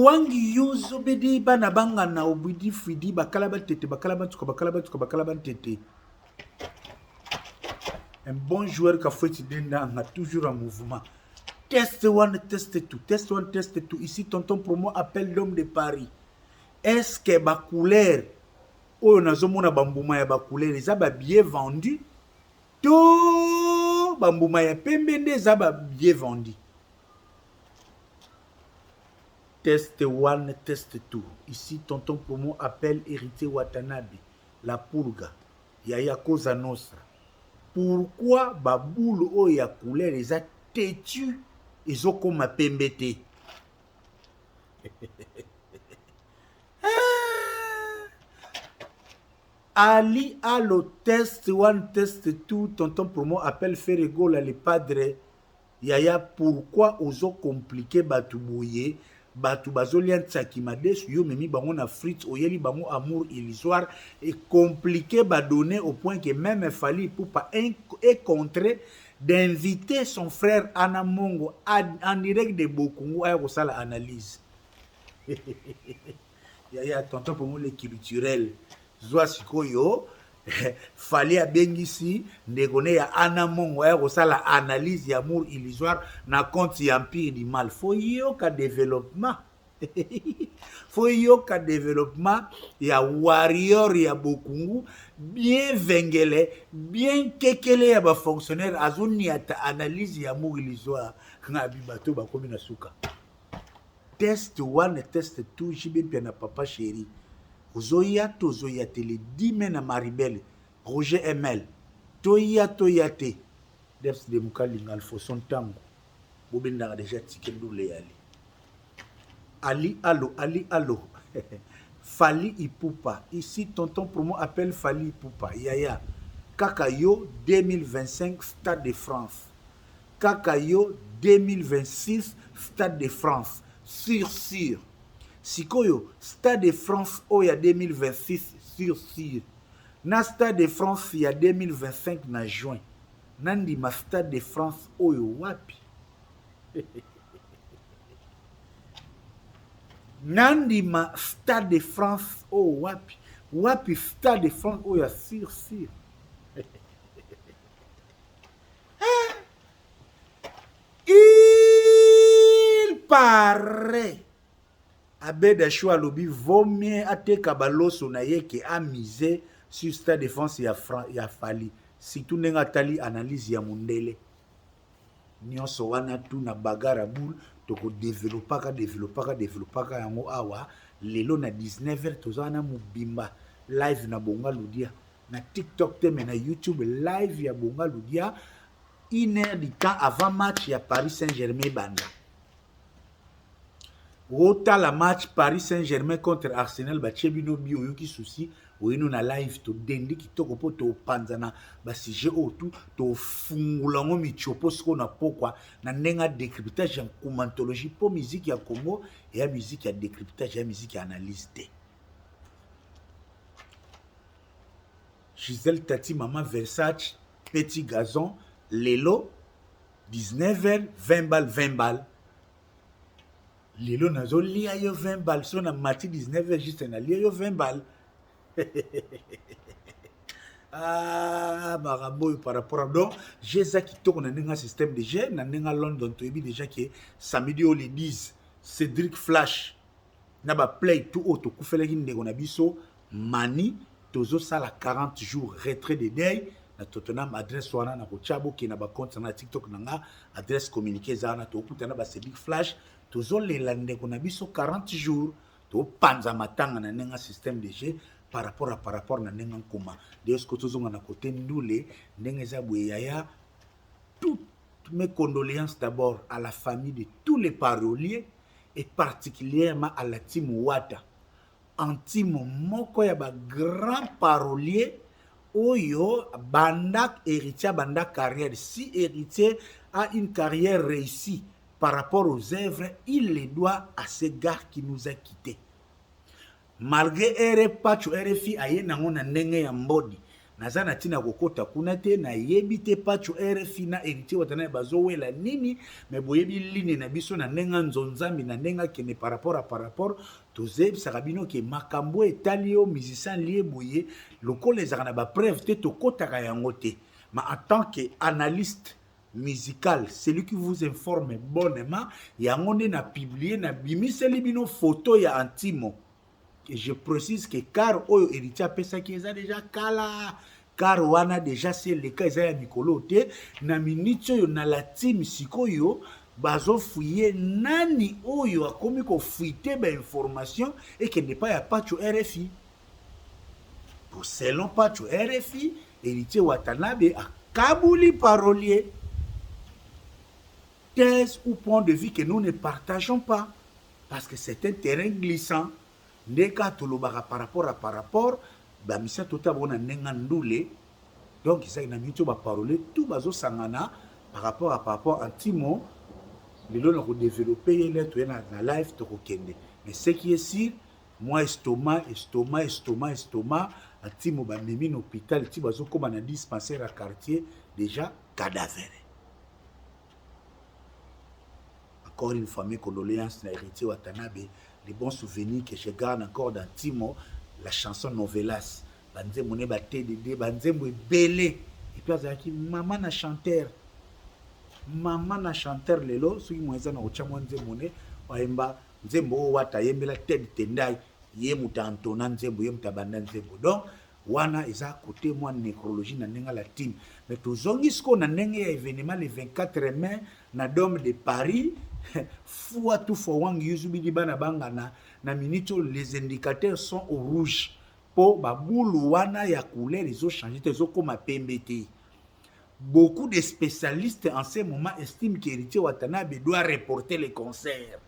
wangi yuzo bedi bana banga na obidi fidi bakalaba tete bakalaba tete. Un bon joueur qui a fait a toujours en mouvement. Test one, test two, test one, test two. Ici, tonton promo appelle l'homme de Paris. Est-ce que ma couleur, oh, on a zomona bambouma ya ba couleur, les a bien vendu? Tout bambouma ya pembende, les a bien vendu. Test one, test two. Ici, tonton promo appelle Héritier Watanabe, la purga, Yaya Cosa Nostra. Pourquoi baboule o ya couleur les a têtu ils ont comme ma pembete. Ali a le test one test two tonton promo appelle Ferregola le padre Yaya pourquoi ozo compliqué batubouye batu bazolian tsakimades yo memi bango na frites oyeli bango amour illusoire et compliqué ba donner au point que même Fally Ipupa est contraint d'inviter son frère Anna Mongo en direct de Bokungu à kosala analyse. Yaya tonton pour moi le culturel zwa sikoyo Fally abengisi ndekone ya Anna Mongo ya kosala analyse ya amour illusoire na compte ya empire du mal. Faut yoka développement. Faut yoka développement ya warrior ya Bokungu bien vengele bien kekele ya ba fonctionnaire azoni ata analyse ya amour illusoire ngabi bato bakomi na suka. Test one test two jibe pia na papa chéri. Zoya tele 10 mena Maribel Roger ML toyate Debs de Mukalinga Alfo son tango bobenda déjà tikendo le Ali allo Fally Ipupa ici tonton promo appelle Fally Ipupa Yaya Kakayo 2025 Stade de France Kakayo 2026 Stade de France sur Sikoyo, Stade de France, il y a 2026 sur. Na Stade de France, il y a 2025 na juin. Nandi ma Stade de France, oyo wapi. Nandi ma Stade de France, oh wapi. Wapi Stade de France, oyo ya sur. Il paraît. Abeda Choua Lobi vaut mieux ateka baloso na yeke amise sur Stade de France ya Fally. Si tu n'enga tali analyse ya mundele. Nyonso wana tu na bagara boule toko développaka yango awa lelo na 19h tozana mubimba live na Bonga Ludia na TikTok teme na YouTube live ya Bonga Ludia 1h du temps avant match ya Paris Saint-Germain banda. Rota la match Paris Saint-Germain contre Arsenal bachebino bio yoki souci oyino na live to dendi kitoko po to panzana ba sujet otu to fungula ngo michopo siko na pokwa na nenga décryptage en commentologie po musique ya Congo et ya musique ya décryptage ya musique ya analyse te. Gisèle Tati maman Versace petit gazon lelo 19h 20 balles Lilo nazo lia yo 20 balles. So na mati 19h juste na lia yo 20 balles. Ah, Maraboy par rapport à donc, j'ai ça qui tourne dans un système de jeu, dans un London, tu as déjà que samedi au les 10, Cédric Flash, naba play tout auto, koufele qui n'est biso, mani, tozo sala 40 jours, retrait de day, na Tottenham adresse wana na kochabo qui na ba compte na TikTok nanga adresse communiqué za na to puta na ba Cédric Flash. Tozo les landais qu'on a mis sur 40 jours, to panza matanga na nenga système de jeu par rapport na nenga koma. De ce que tozo na côté ndoule nenga za Yaya. Toutes mes condoléances d'abord à la famille de tous les paroliers et particulièrement à la team Wata. En team moko ya ba grand parolier oyo bandak héritier bandak carrière. Si héritier a une carrière réussie par rapport aux œuvres, il les doit à ce gars qui nous a quittés. Malgré RFI, aye nango na ndenge ya mbodi, naza na tina kokota kuna te na yebi te Pacho RFI na héritier watana bazowela nini mais boyebi ligne na biso na nenga nzonzambi na nenga kene par rapport tozebisaka bino ke makambo etali yo musicien lie boye lokola ezaka na bapreuve te tokotaka yango te mais en tant que analyste musical, celui qui vous informe bonnement, yango nde na publier na bimiseli bino photo ya Antimo. Et je précise que car oyo héritier apesa ki eza déjà kala car wana déjà c'est le cas eza ya mikolo te na minute oyo na la team sikoyo bazo fouiller nani oyo akomi ko fuiter ba information et que n'est pas ya Pacho RFI. Pour selon Pacho RFI, héritier Watanabe a kabuli parolier thèse ou point de vue que nous ne partageons pas parce que c'est un terrain glissant. Ndeka tolobaka par rapport ba misa tota bona nenga ndule donc ça ina mito ba parler tout bazo sangana par rapport Antimo lelo na ko développer yele to na live to ko kende mais ce qui est sûr moi estomac Antimo ba memi na hôpital ti bazo koma na dispensaire à quartier déjà cadavre. Encore une fois mes condoléances na héritier Watanabe. Les bons souvenirs que je garde encore d'Antimo, la chanson Novelas. Banzembo ne ba TDD, banzembo belé. Et puis azaki maman na chanteur lelo, soki mweza na ochamwa nzembo ne waimba nzembo wata yembela Ted Tendai, ye mutantona nzembo ye mutabanda nzembo. Donc wana eza côté moi nécrologie na nenga la team. Mais tozongi sko na nenga ya événement le 24 mai na Dôme de Paris. Fois tout for wang yuzubi di bana bangana na minito les indicateurs sont au rouge po babulu wana ya couleur ils ont changé ils ont comme pembete. Beaucoup de spécialistes en ce moment estiment qu'Héritier Watanabe doit reporter les concerts,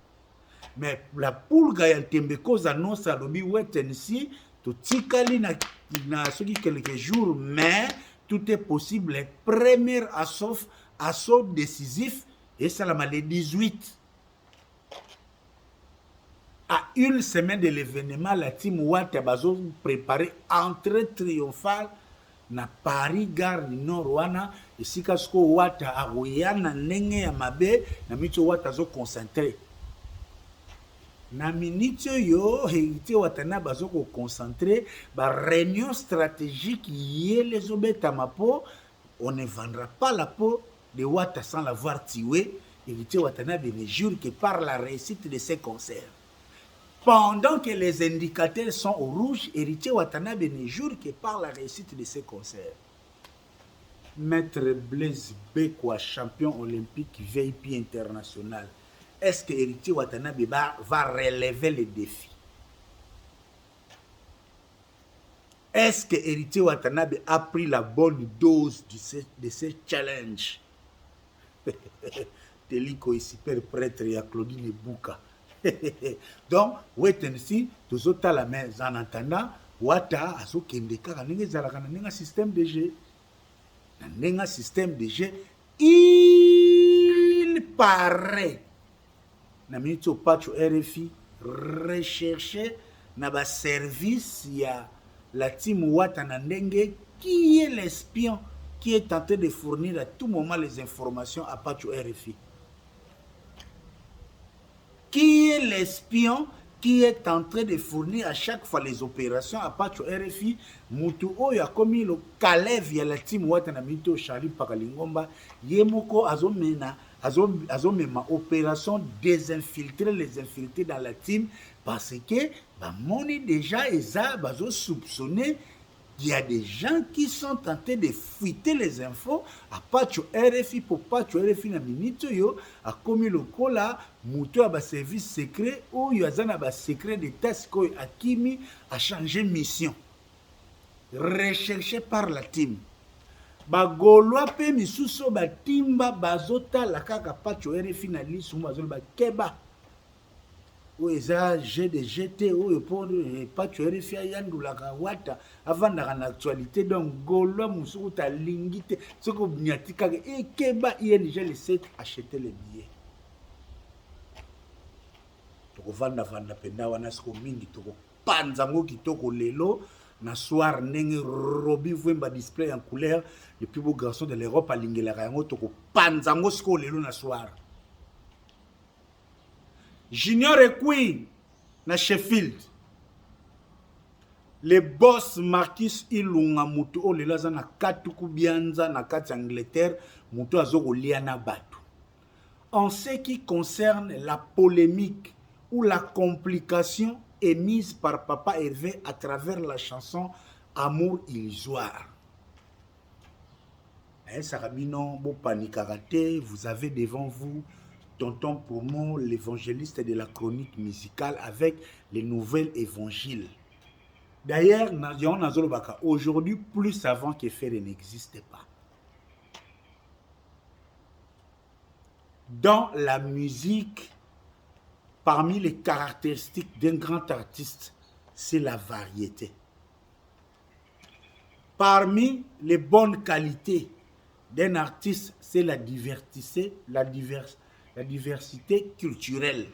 mais la pulga ya tembeko annonce à lobi wetensi to tikali na soki quelques jours mais tout est possible. Premier assaut décisif. Et ça l'a le 18. À une semaine de l'événement, la team Wata bazo préparé entrée triomphale na Paris Gare du Nord wana esika sko Wata aroyana nenge ya mabe na mito Wata zo concentré. Na minute yo héritier Watana bazo ko concentré ba réunion stratégique yele zo beta mapo on ne vendra pas la peau de Wata sans l'avoir tué. Héritier Watanabe ne jure que par la réussite de ses concerts. Pendant que les indicateurs sont au rouge, Héritier Watanabe ne jure que par la réussite de ses concerts. Maître Blaise Bekwa, champion olympique VIP international. Est-ce que Héritier Watanabe va relever les défis? Est-ce que Héritier Watanabe a pris la bonne dose de ce challenge? Teliko est super prêtre et à Claudine Bouka. Donc, wetensi, tous autres la main en entendant, Wata, aso kendeka, un système de jeu. Un système de jeu. Il paraît, na minute Pacho RFI, rechercher na ba service ya la team Wata Nandenge, qui est l'espion qui est tenté de fournir à tout moment les informations à Pacho RFI. Qui est l'espion qui est en train de fournir à chaque fois les opérations à Pacho RFI? Mutu oyo akomi lo Kalev ya la team Wata na mito Charlie Pakalingomba yemoko azomema opération désinfiltrer les infiltrés dans la team parce que ba moni déjà eza bazo soupçonner. Il y a des gens qui sont tentés de fuiter les infos à Pacho RFI pour Pacho RFI na minute yo a commis le cola muto à ba service secret ou yazana ba secret de test ko akimi a changé mission recherché par la team ba golwa pe misuso ba timba bazota la kaka Pacho RFI na lisu bazol ba keba ou eza GT ou pour Pacho RFI yandulaka Wata avant dans l'actualité donc golwa musuku ta lingite soko nyatika e keba ING le sait acheter les billets to vanda penda wana siko mingi to panza ngo kitoko lelo na soir ndenge Robbie Vwemba display en couleur le plus beau garçon de l'Europe alingelaka yango toko panzango siko lelo na soir. Junior Ekwi na Sheffield. Le boss Marcus Ilunga mutu o lelo aza na katuku bianza na kati Angleterre mutu azoko lia na batu. En ce qui concerne la polémique ou la complication émise par Papa Hervé à travers la chanson Amour illusoire. Sarabino, vous avez devant vous Tonton Promo, l'évangéliste de la chronique musicale avec les nouvelles évangiles. D'ailleurs, aujourd'hui, plus savant que faire n'existe pas. Dans la musique, parmi les caractéristiques d'un grand artiste, c'est la variété. Parmi les bonnes qualités d'un artiste, c'est la diversité culturelle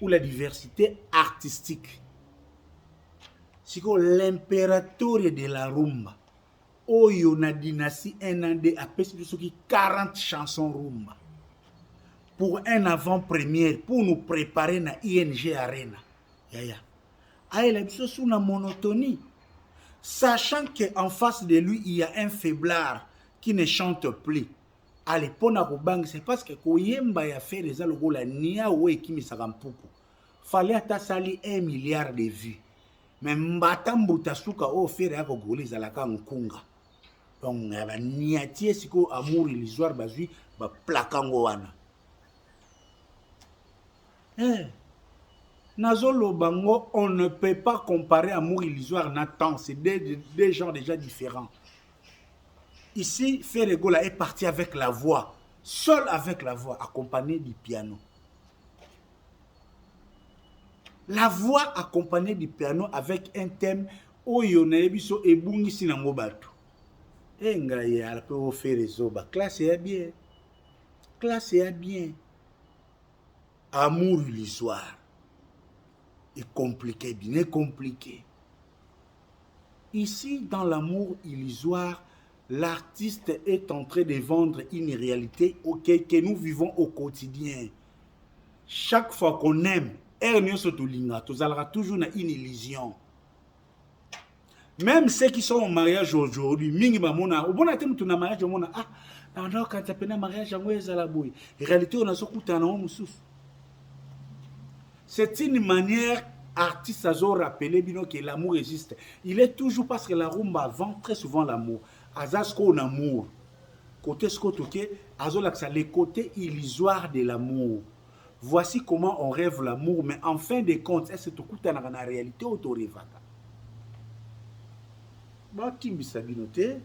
ou la diversité artistique. C'est que l'impérateur de la rumba, Oyo na dynastie NND a fait 40 chansons rumba. Pour un avant-première, pour nous préparer na ING Arena. Il a sous une monotonie. Sachant qu'en face de lui, il y a un faiblard qui ne chante plus. Allez, c'est parce que Koyemba a fait les alogos nia ouais qui me sagampuku. Fallait atasali 1 milliard de vues. Mais Mbatambuta suka o faire à Kogoli zalaka nkunga. Donc, niatie siko amour illusoire bazui ba plakango wana. Nazolo Bango, on ne peut pas comparer amour illusoire Nathan, c'est des genres déjà différents. Ici, Ferregola est parti avec la voix, seul avec la voix, accompagné du piano. La voix accompagnée du piano avec un thème Oyo na ebiso ebungi sinango batu. Ngaye ala pe ofere zoba, classe est bien. Classe est bien. Amour illusoire. Et compliqué, bien compliqué. Ici, dans l'amour illusoire, l'artiste est en train de vendre une réalité que nous vivons au quotidien. Chaque fois qu'on aime, tu auras toujours une illusion. Même ceux qui sont au mariage aujourd'hui, mingi bamona, au bon atem tu na mariage mona ah, na quand tu pena mariage ngwe zala boy. En réalité on a sokuta na mususu. C'est une manière artiste à rappeler bino que l'amour existe. Il est toujours parce que la rumba vend très souvent l'amour. Azasko un amour. Côté ce que azolaksa les côtés illusoires de l'amour. Voici comment on rêve l'amour, mais en fin de compte, est-ce que tu as la réalité ou tu rêves? Bah, Kimbi Sabinote,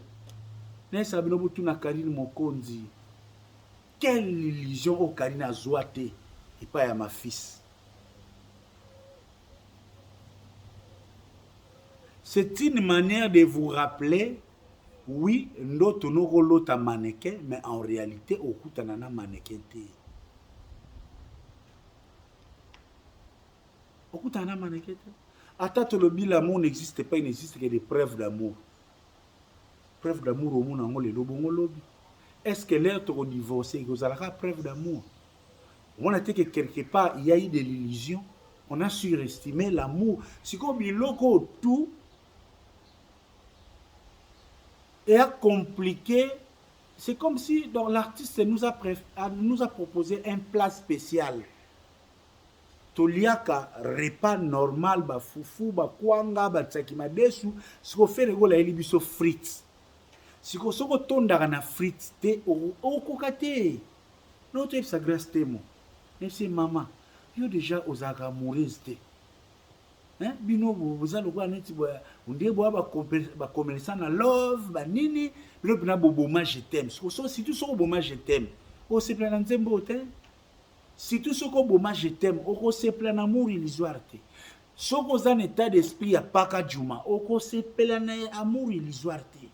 Né Sabino tu na Karine Mokonzi. Quelle illusion au Karine a zoate et pas à ma fils. C'est une manière de vous rappeler, oui, notre l'autre mannequin, mais en réalité, au coup, tu as un mannequin. Au coup, tu as un mannequin. Attends, le bilan l'amour n'existe pas, il n'existe que des preuves d'amour. Preuves d'amour au monde, on les lobby. Est-ce que l'être au divorcé, vous avez la preuve d'amour? On a dit que quelque part, il y a eu de l'illusion. On a surestimé l'amour. C'est comme il loco tout. Et a compliqué. C'est comme si l'artiste nous a proposé un plat spécial. Toliaka repas normal, ba fufu, ba kwanga, ba tsakima desu. Ce qu'on fait, on a elibiso frites. Si on se retourne dans la frites, au kokate. Notre est sa grâce témo. Mais c'est maman. Yo déjà aux agamoureuse. Hein? Bino vous allez voir net on dit ba commerçant na love ba nini bino na boboma je t'aime. Si tu so boboma je t'aime. O se plan nzembo te. Si tu so boboma je t'aime, o se plan amour illusoire te. Soko za un état d'esprit ya paka juma, o se plan amour illusoire te.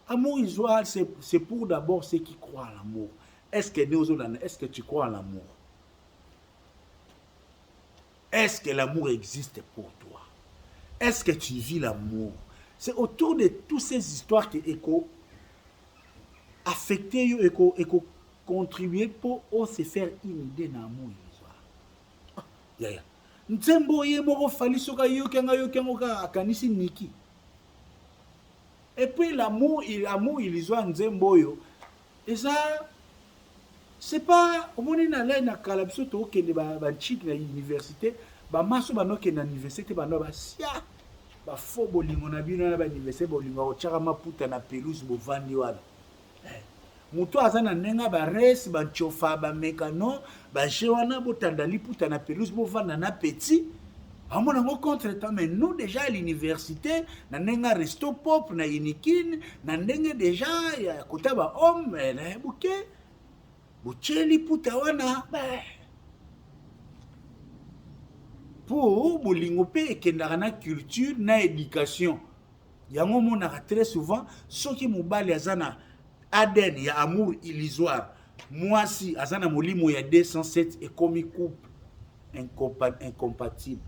Amour illusoire c'est pour d'abord ceux qui croient à l'amour. Est-ce que tu crois à l'amour? Est-ce que l'amour existe pour toi? Est-ce que tu vis l'amour? C'est autour de toutes ces histoires que éco affecté éco contribuer pour se faire une idée d'amour. Yaya. Nzembo ye moko fali soka yokenga ka akanisi niki. Et puis l'amour ilizwa nzembo yo. Et ça c'est pas au moins na la na kala biso to kende ba chic na université ba maso ba no kende na université ba no ba sia ba fo bolingo na bino na ba université bolingo ko chaka maputa na pelouse bo vandi wana. Mutu aza na nenga ba res ba chofa ba mekano ba jewana botanda liputa na pelouse bo vanda na petit. Amona ngo contre temps mais nous déjà à l'université na nenga resto pop na Inikin na ndenge déjà ya kotaba homme na buke bucheli puta wana pour bolingo pe ekendaka na culture na éducation yango monaka très souvent soki mobali azana ADN ya amour illusoire mwasi azana molimo ya 207 ekomi couple incompatible.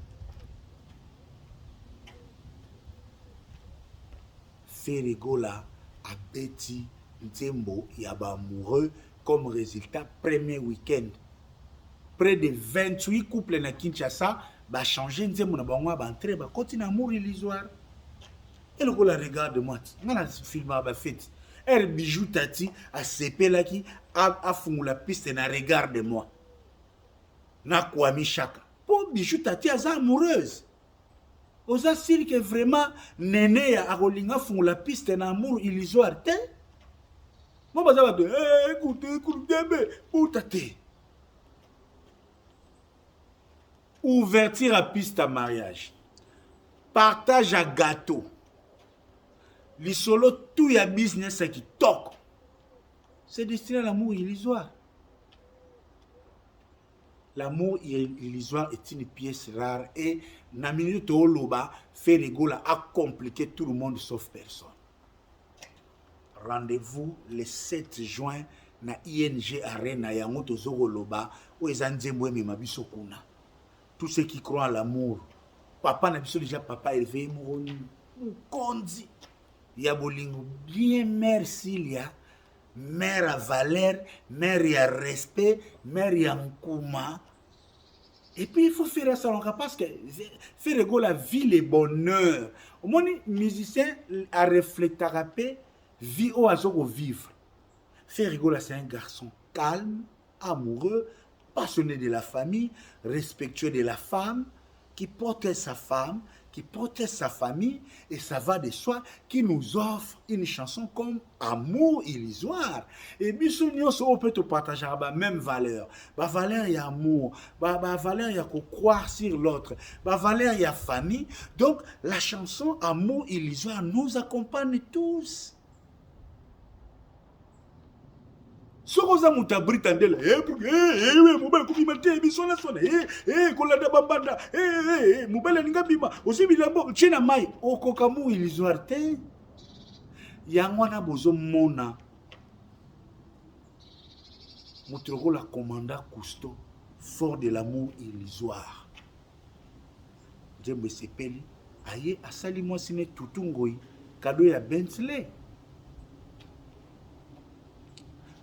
Ferregola abeti nzembo ya ba amoureux comme résultat premier week-end. Près de 28 couples na Kinshasa ba changer nzembo na bango ba entrer ba continue amour illusoire. Et le gars regarde-moi. Ngana film ba fête. Er bijou tati a sepelaki a fungula piste na regarde-moi. Na kwami chaka. Po bijou tati aza amoureuse. Oza siri que vraiment nene ya akolinga fungula piste na amour illusoire te. Moi baza ba de écoutez debe putate. Ouverture à piste à mariage. Partage à gâteau. Lisolo tout ya business qui toque. C'est destiné à l'amour illusoire. L'amour illusoire est une pièce rare et na minute au loba fait rigola a compliqué tout le monde sauf personne. Rendez-vous le 7 juin na ING Arena ya moto zoko loba o ezanzembo mema biso kuna. Tous ceux qui croient à l'amour. Papa na biso déjà papa élevé Mukonzi. Ya bolingo bien mère Silia, mère à valeur, mère à respect, mère à Nkuma. Et puis il faut faire ça parce que faire la vie le bonheur. Au moins musicien à réfléchir à paix, vie au azoko vivre. Faire rigoler c'est un garçon calme, amoureux, passionné de la famille, respectueux de la femme, qui protège sa femme, qui protège sa famille, et ça va de soi, qui nous offre une chanson comme Amour illusoire. Et bisou nyonso on peut te partager la même valeur. Ba valeur y a amour, ba valeur y a croire sur l'autre, ba valeur y a famille. Donc la chanson Amour illusoire nous accompagne tous. Sokoza mutabrita ndela mobile kubimate bisona sona kolanda bambanda mobile ninga bima osibila bo china mai okokamu illusoire te yango na bozo mona mutroko la commanda Cousteau fort de l'amour illusoire Jembe sepeli aye asali mwasine tutungoi kado ya Bentley.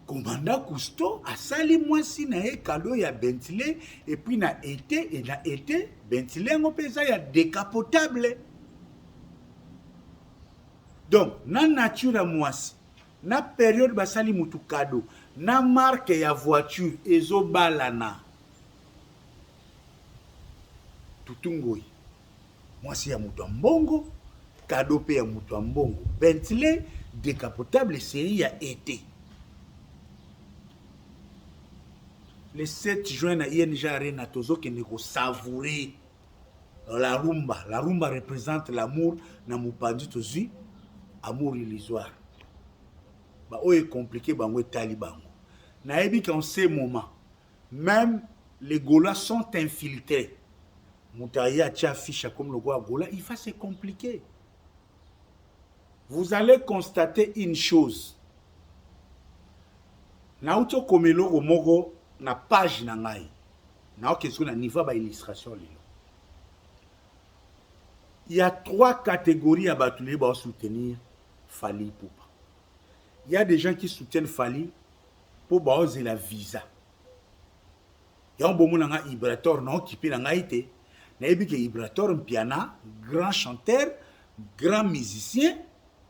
Commanda Cousteau a sali mwasi na ye cadeau ya Bentley et puis na été Bentley ngo pesa ya décapotable. Donc na nature ya mwasi na période basali mutu cadeau na marque ya voiture ezobalana tutungoi mwasi ya mutu mbongo cadeau pe ya mutu mbongo Bentley décapotable série ya été. Le 7 juin na ING Arena tozo kende ko savourer la rumba. La rumba représente l'amour na mupandi tozi amour illusoire. Ba oye compliqué bango etali bango. Na ebi qu'en ces moments même les Gaulois sont infiltrés. Moutaya tia fiche comme le roi Gola, il va se compliquer. Vous allez constater une chose. Na uto komelo romoko na page na ngai na okezo na niveau ba illustration lelo Il y a 3 catégories à Batulé pour soutenir Fali Poupa. Il y a des gens qui soutiennent Fali pour baser la visa. Il y a un bon monde qui Ibrator non qui peut n'a été. N'ayez que Ibrator piana, grand chanteur, grand musicien,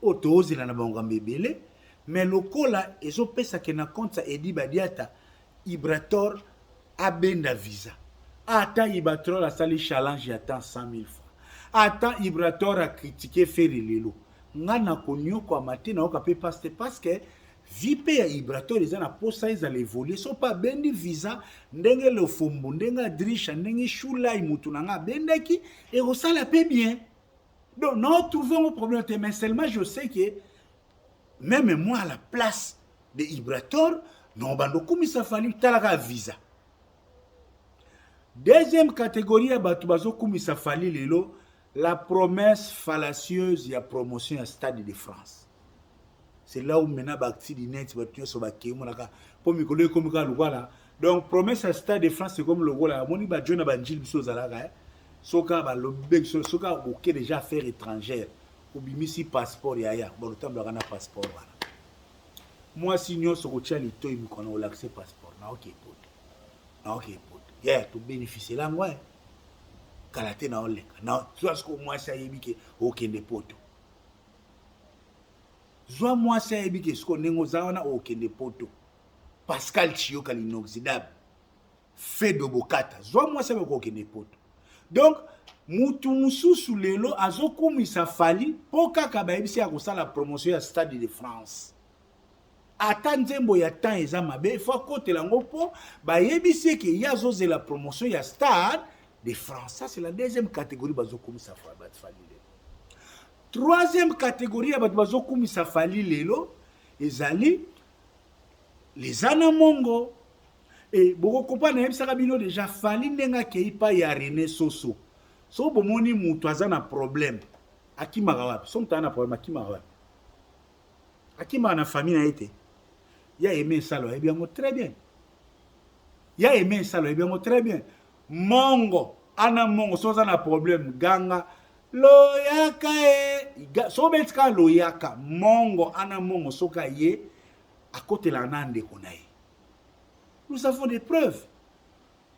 autoose la nabanga mbebele, mais le cola ezo pesa ke na compte ça Edi Badiata Ibrator a benda visa. Ata Ibrator a sali challenge attend 100 000 francs. Ata Ibrator a critiqué Ferry Lelo. Ngana konyo kwa matina okape paste parce que vipe ya Ibrator les na posa ils allaient voler so pas bendi visa ndenge le fumbu ndenge drisha ndenge shula imutu nanga bendeki et resala pe bien. Donc non trouvons un problème mais seulement je sais que même moi à la place de Ibrator non bando kumisa fali talaka visa. Deuxième catégorie à batu bazo kumisa fali lelo la promesse fallacieuse et la promotion à Stade de France. C'est là où maintenant bakti di net batu so bakki monaka pour mi kolo comme ka lugala. Donc promesse à Stade de France c'est comme le gola moni ba jona ba njil biso zalaka soka ba lobek soka OK déjà affaires étrangères ou bimisi passeport ya bon le temps na passeport voilà. Moi si nyo so kotia lito mi kono l'accès passeport na OK pot. Na OK pot. Yeah, to bénéficier là moi. Kalate na oleka. Na soit ce que moi ça yebike okende poto. Zwa moi ça yebike ce que nengo zawana okende poto. Pascal Chioka l'inoxydable. Fait de bokata. Zwa moi ça okende poto. Donc mutu mususu lelo azokumisa fali po kaka bayebisi ya kosala promotion ya Stade de France. Ata nzembo ya temps eza mabe faut kotela ngo po bayebisi ke yazoze la promotion ya Stade de France. Ça c'est la deuxième catégorie bazokumisa fali lelo. Troisième catégorie ya bazokumisa fali lelo ezali les anamongo et boko comprendre yebisaka bino déjà fali ndenga ke ipa ya René Soso. So bomoni mutu azana problème akimaka wapi so mutana problème akimaka wapi akimaka na famille na ete ya aimé salo et bien très bien ya aimé salo et bien très bien mongo ana mongo so azana problème ganga loyaka so betka loyaka mongo ana mongo soka ye akotela nande konaye. Nous avons des preuves.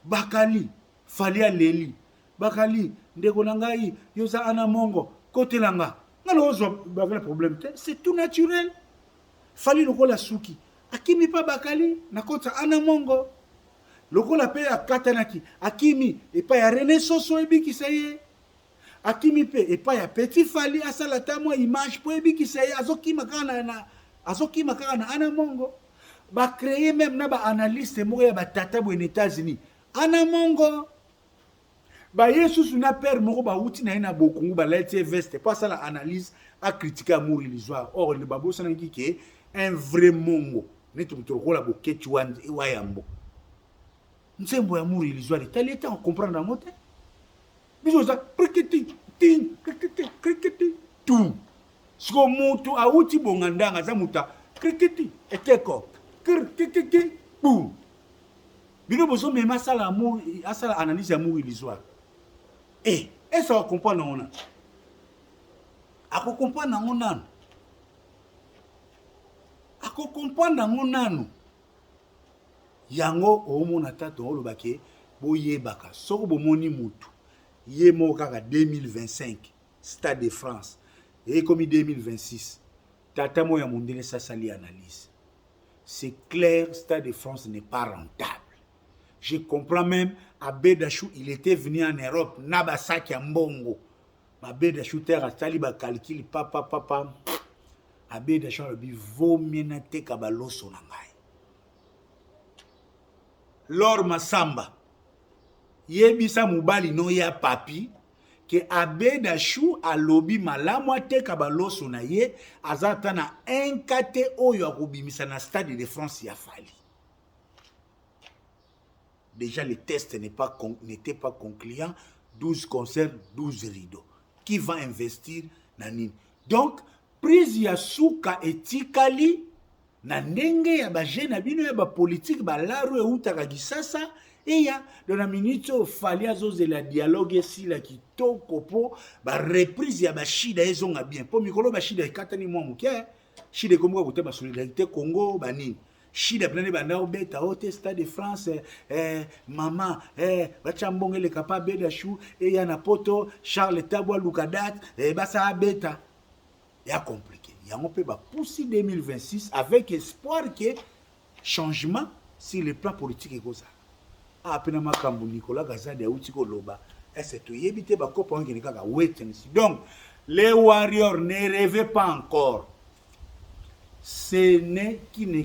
Bakali fali aleli Bakali ndeko nangai yoza ana mongo côté langa ngalo zo bakala problème c'est tout naturel. Fali lokola suki akimi pa Bakali na kota ana mongo lokola pe akatanaki akimi et pas ya René Soso ebiki saye akimi pe et pas ya petit Fali asala ta moi image po ebiki saye azokima kana na ana mongo ba créer même na ba analyste moko ya batata bo en États-Unis ana mongo ba Yesus na père moko ba uti na ina bokungu ba leti veste pas ça la analyse a critiquer amour illusoire or le babo sana ki un vrai mongo netu mutorokola bo ketu wande e wayambo nsembo ya amour illusoire italien on comprendre mote biso za krikiti tout ce que mutu a uti bongandanga za muta krikiti eteko krikiti boum bino bozo mema sala amour asala analyse amour illusoire. Et ça va comprendre on a comprendre on a comprendre on a yango o mona tata o lobake boye baka soko bomoni mutu ye mo kaka 2025 Stade de France et comme 2026 tata mo ya mondele ça sali analyse c'est clair Stade de France n'est pas rentable. Je comprends même Abedachou, il était venu en Europe, Nabasaki à Mbongo. Abedachou terre tali ba calcul papa. Abedachou le bi vaut mieux te kabaloso na ngai. Lor Masamba. Yebisa mubali no ya papi que Abedachou a lobi malamu te kabaloso na ye azata na enkate oyo akobimisa na Stade de France ya Fali. Déjà, le test n'était pas concluant. 12 concerts, 12 rideaux. Qui va investir nanine? Donc, prise ya suka etikali na ndenge ya ba jeune bino ya ba politique ba laro e utaka gisasa Et ya dans la minute où fallait azoze la dialogue si la kitoko po ba reprise ya ba shida ezonga bien po mikolo ba shida ekatani mwa muke shida kombo ko te ba solidarité Congo banini shida plane banda obeta ote Stade de France mama bacha mbonge le capable de chou et ya na poto Charles Tabwa Lukadat basa beta ya compliqué yango pe ba poussi 2026 avec espoir que changement sur le plan politique et ça. Apena makambu Nicolas Gazade ya uti koloba. Est-ce que tu yebite ba kopa ngeni kaka wait ici. Donc les warriors ne rêvez pas encore. Ce n'est qu'une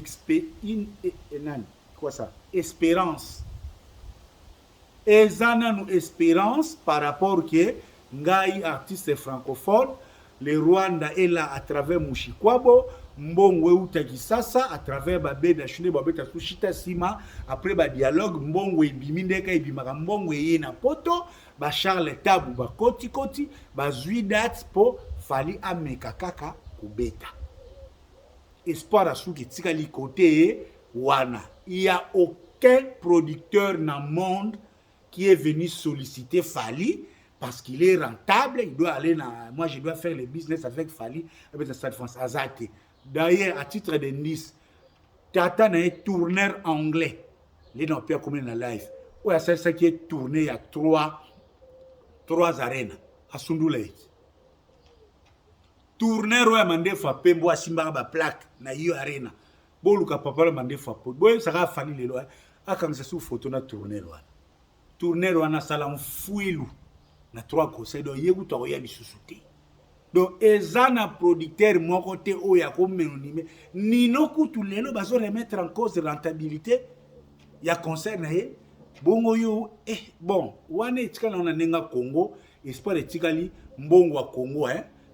quoi ça? Espérance. Ezana nous espérance par rapport que ngai artiste francophone le Rwanda est là à travers Mushikwabo mbongwe utaki sasa à travers babeda shune babeta sushita sima après ba dialogue mbongwe ibimindeka ibimaka mbongwe ye na poto ba Charles Tabu ba koti koti ba zui date po fali ameka kaka kubeta espoir asuki tika li côté wana il y a aucun producteur dans le monde qui est venu solliciter Fali parce qu'il est rentable, il doit aller dans... Moi, je dois faire le business avec Fali, avec le Stade France, Azate. D'ailleurs, à titre d'indice, Tata n'a un tourneur anglais. Les n'ont pas comme dans live. Ouais, c'est ça qui est tourné, il y a trois arènes à Sundoulaï. Tourneur, ouais, mandé fa pembo à Simba ba plaque na yo arena. Bon, Luka papa le mandé fa po. Bon, ça va Fali les lois. Ah, quand c'est sous photo na tourneur, ouais. Tourneur, on a salam fouilou. Na trois conseils donc yebu to ya lisusuté donc ezana producteur mon côté o ya ko menonime nino kutu lelo bazo remettre en cause rentabilité ya concert na ye bongo yo bon wane tikala na nenga Congo espoir etikali mbongo wa Congo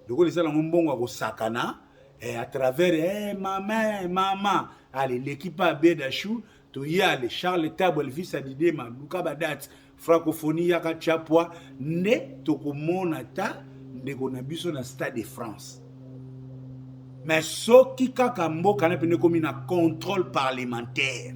donc les ala mbongo wa sakana à travers maman allez l'équipe a Bedachou to yale Charles Tabou Elvis Adidema Luka Badat francophonie yaka chapwa ne tokomona ta ndeko na biso na Stade de France mais soki kaka mboka na pene komi na contrôle parlementaire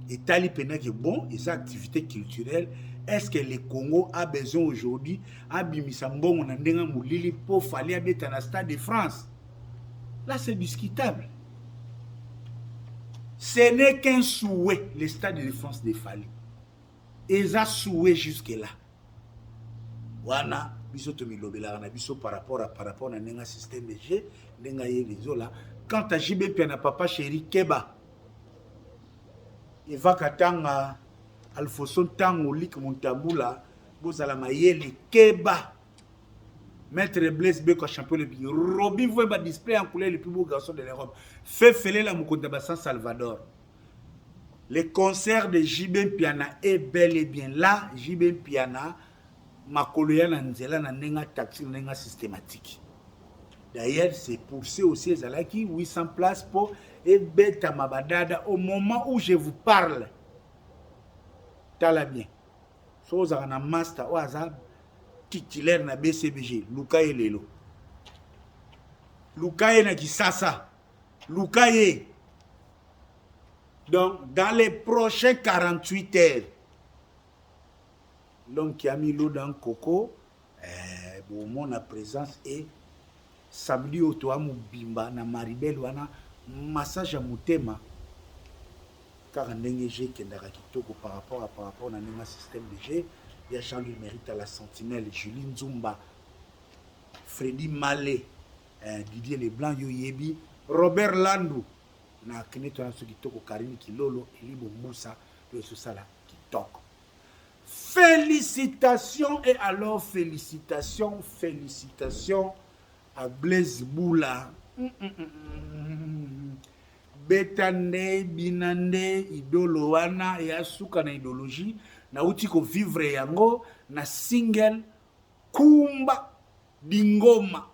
et tali pena que bon et sa activité culturelle est-ce que le Congo a besoin aujourd'hui abimisa mbongo na ndenga mulili po fali abeta na Stade de France là c'est discutable ce n'est qu'un souhait le Stade de France de Fali. Ils ont souhait jusque-là. Wana, biso to milobela na biso par rapport à nenga système de jeu, nenga yezo là. Quant à JB Piana papa chéri Keba. Il va katanga Alfoson tango lik Montambula, bozala mayele Keba. Maître Blaise Beko champion le pays. Robin voit display en couleur le plus beau garçon de l'Europe. Fait fêler la Mukonda San Salvador. Le concert de JB Piana est bel et bien là. JB Piana, makoloya na nzela na nenga taxi nenga systématique. D'ailleurs, c'est pour ceux aussi qui 800 places pour ebeta mabadada au moment où je vous parle. Tala bien. Chose na master ou azab titulaire na BCBG, Lukaye lelo. Lukaye na kisasa. Lukaye. Donc, dans les prochains 48 heures, l'homme qui a mis l'eau dans le coco, bon, mon présence est samedi au toa Mubimba, na Maribel, wana massage à Moutema, car un NG qui est par rapport à un système de G, il y a Jean-Louis Mérite à la Sentinelle, Julie Nzumba, Freddy Malé, Didier Leblanc, Yoyebi, Robert Landou. Na kineto na so kitoko Karimi Kilolo Elibo Moussa de ce sala kitoko. Félicitations et alors félicitations à Blaise Boula. Betane binande idolo wana ya suka na idéologie na uti ko vivre yango na single Kumba Dingoma.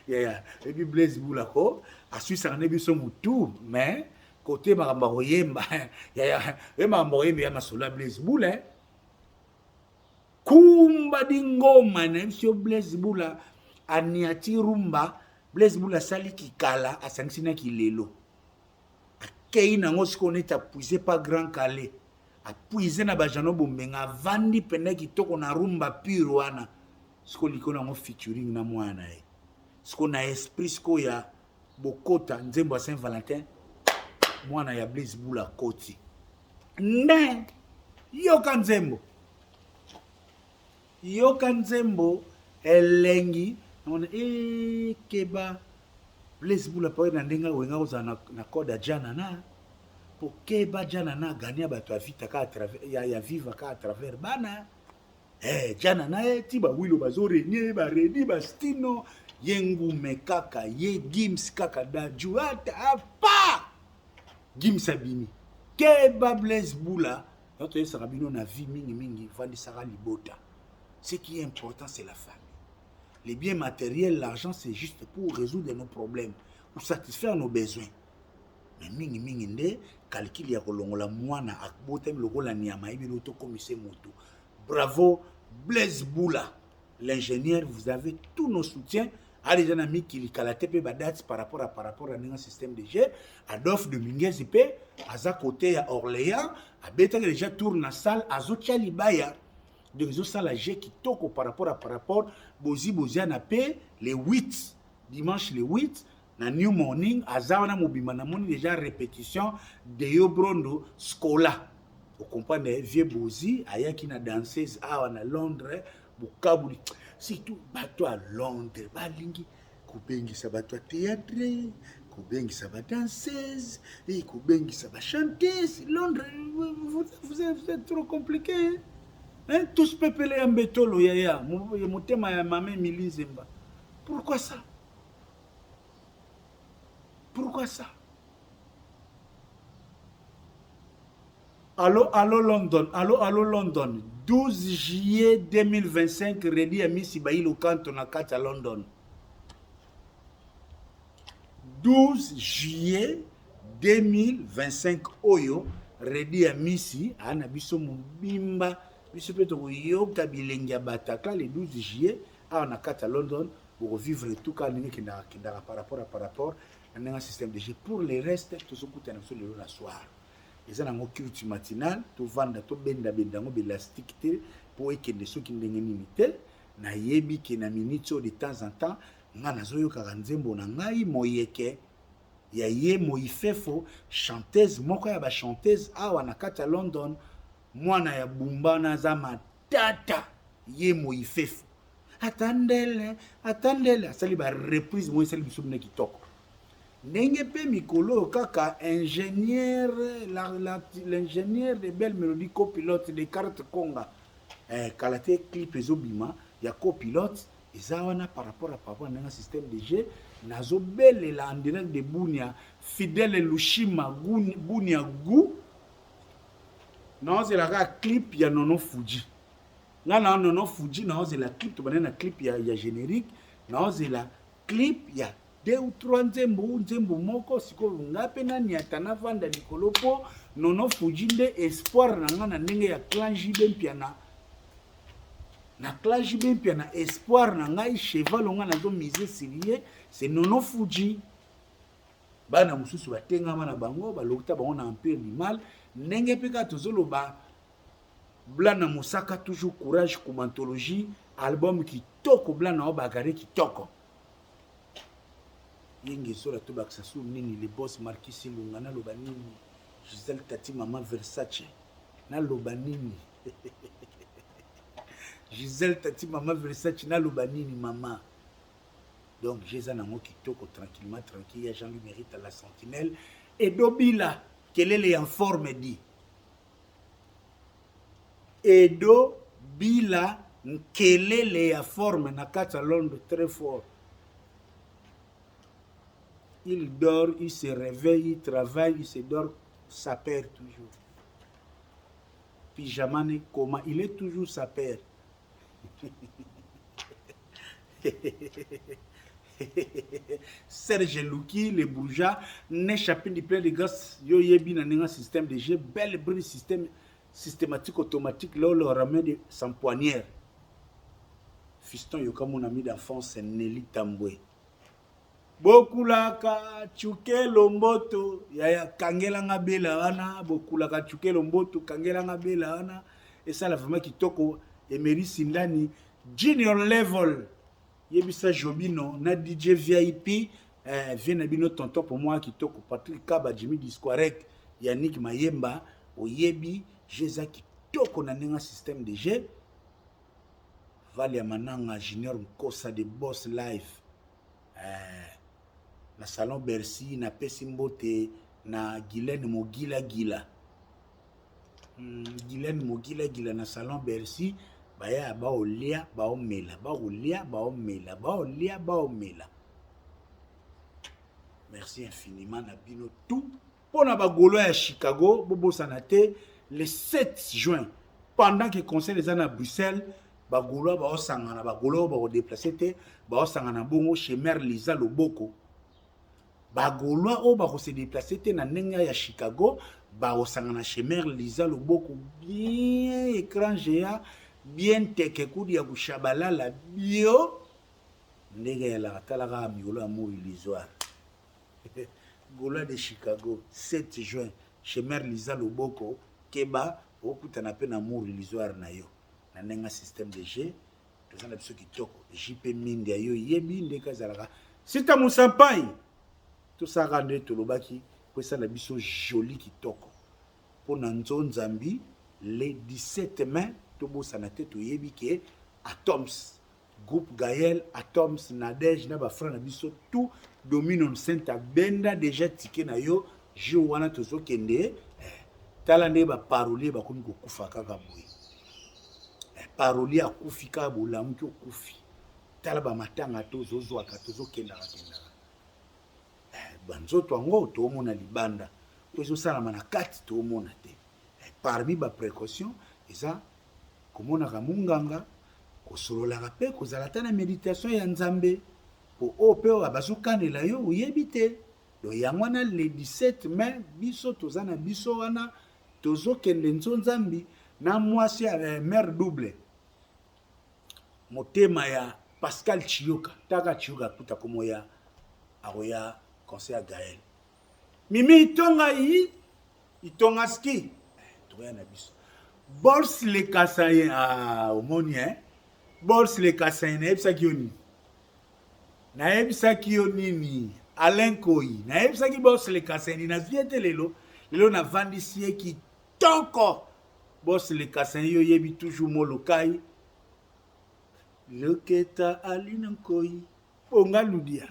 Yeah. Et puis Blaise Boulako, à Suisse, on a vu son moutou, mais côté Maramboyemba, et Maramboyemba, il y a ma sola Blaise Boula. Kumba Dingoma, monsieur Blaise Boula, Aniati Rumba, Blaise Boula Sali Kikala, à Sansina Kilelo. kei nango siko neti apuise pa Grand Calais apuise na bajano bombenga vandi pene kitoko na rumba pure wana siko liko nango featuring na mwana ye siko na esprit siko ya bokota nzembo ya Saint-Valentin mwana ya Blaise Bula koti nde yoka nzembo elengi namona keba Blaise Bula pa na ndenga wenga oza na code jana na po keba jana na gania bato avita ka ya viva ka à travers bana jana na ti ba wilo bazore nye ba redi ba stino yengu mekaka ye Gims kaka da juata apa Gims abini keba Blaise Bula yoto yesa bino na vie mingi vandi sara libota. Ce qui est important, c'est la famille. Les biens matériels, l'argent, c'est juste pour résoudre nos problèmes, pour satisfaire nos besoins. Mais mingi nde calcul ya kolongola mwana akbotem lokola nyama ibi loto komise moto. Bravo Blaise Bula, l'ingénieur, vous avez tous nos soutiens. Allez gens amis qui kalate pe badati par rapport à un système de jet. Adolphe de Minguez pe aza côté à Orléans, a beta déjà tourne la salle azotia libaya. De réseau ça la jet qui toque par rapport bozi na pe les 8 dimanche les 8 na New Morning azawana mobima na moni déjà répétition de yo brondo scola. Vous comprenez vieux bozi ayaki na danseuse awa na Londres bukabuli surtout bato à Londres balingi kubengisa bato à théâtre kubengisa ba danseuse et kubengisa ba chanteuse Londres vous êtes trop compliqué. Hein? Tous peuplés en bétolo, yaya, motema ya mame Milinzemba. Pourquoi ça? Pourquoi ça? Allô London. 12 juillet 2025, Redi Amisi Baïlo Kanton à 4 à London. 12 juillet 2025, Oyo, Redi Amisi, Anabiso Mubimba. Monsieur Petro Yoka Bilengia Bataka le 12 juillet à Nakata London pour vivre tout cas par rapport à un système de jeu. Pour les restes, tout ce que tu as sur le soir. Et ça, dans culture matinale, tu vends tout benda élastique pour que ceux qui n'ont limité, na yebi qui na minito de temps en temps, ngana zoyo karanzembo na ngai moyeke ya ye moifefo chanteuse moko ya ba chanteuse à Nakata London. Mwana ya bumbana za matata ye moifefu atandele asali ba reprise mo esali biso na kitoko ndenge pe mikolo kaka ingénieur l'ingénieur de belle mélodie copilote de carte conga kalate clip ezobima ya copilote ezawana par rapport à un système de jeu nazo belle la en direct de Bunia fidèle Lushima Bunia Gu. Non, c'est la clip, il y a Nono Fuji. Là, Nono Fuji, non, c'est la clip, tu vois, la clip, il y a générique. Non, c'est la clip, il y a 2 ou 3 nzembo moko, siko ngapena ni atana vanda likolopo, Nono Fuji nde espoir na ndenge ya clan JB piana. Na clan JB piana espoir na ngai cheval nga na zo mise silier, c'est Nono Fuji. Bana mususu batengama na bango, balokita bango na empire du mal. Nenge peka tozoloba Blana Mosaka toujours courage comme anthologie album qui toko Blana Obagare qui toko yenge sola to baksa su nini le boss Marquis Silunga na lobanini Giselle Tati Mama Versace na lobanini Giselle Tati Mama Versace na lobanini mama. Donc Jésus nango qui toko tranquillement tranquille ya Jean-Louis Mérite à la sentinelle et Dobila quelle est en forme dit Edo Bila quelle est en forme na kata Londres très fort. Il dort, il se réveille, il travaille, il se dort, ça perd toujours. Pyjamane comment il est toujours sa père. Serge Louki, les bourgeois, n'échappent du plein de gaz, yo yebi na un système de jeu, belle brille système systématique automatique, là le ramène sans poignère. Fiston yoka mon ami d'enfance, Nelly Tamboué. bokulaka chukelo mboto ya kangelanga bela wana bokulaka chukelo mboto kangelanga bela wana esala vraiment kitoko Emery Sindani junior level yebisa Jobino na DJ VIP vient bino tonton pour moi kitoko Patrick Kaba Jimmy Disquarek Yannick Mayemba oyebi jeza kitoko na nenga système de jeu Valia Mananga Junior Mkosa de Boss Life na salon Bercy na Pesimbote na Guylaine Mogila Gila Guylaine Mogila Gila na salon Bercy baya ba olia ba omela ba olia ba omela ba olia ba omela. Merci infiniment na bino tout pour na bagolo à Chicago bobo sanate le 7 juin pendant que conseil les à Bruxelles bagolo ba osangana bagolo ba déplacer te ba osangana bongo chez Mère Lisa Loboko bagolo o ba se déplacer te na nenga ya Chicago ba osangana chez Mère Lisa Loboko bien écran géant bien tekekudi ya kushabalala bio ndege ya la talaka miolo amour illusoire Gola de Chicago 7 juin chez Mère Lisa Loboko keba okutana pe na amour illusoire na yo na nenga système de jeu tozana biso kitoko JP Minde yo yebi ndeka zalaka sita musampai to saka nde tolobaki po sala biso joli kitoko po na nzambi le 17 mai tobo sanate to yebi ke Atoms groupe Gaël Atoms Nadège na ba frère na biso tout Dominion Saint Benda déjà tiké na yo jo wana tozo kende tala nde ba parolier ba komi ko kufa kaka boye parolier akufika bolamu ki okufi tala ba matanga tozo zwaka tozo kenda banzoto ango to mona libanda tozo sala mana kati to mona te parmi ba précaution eza komona ka munganga kosolola pe kozala ta na méditation ya nzambe po ope abazukanela yo uyebi te do yango na le 17 mai biso tozana biso wana tozokende nzambi na mwasi ya mère double motema ya Pascal Chioka taka Chioka kuta komo ya aroya conseil Gaël mimi itonga ski toya na biso Bols le kasaye omoni Bols le kasaye na ebisaki yo nini na ebisaki yo nini Alain Koyi na ebisaki Bols le kasaye na viete lelo na vandisi ye kitoko Bols le kasaye yo yebi toujours molokai loketa Aline Koyi onga ludia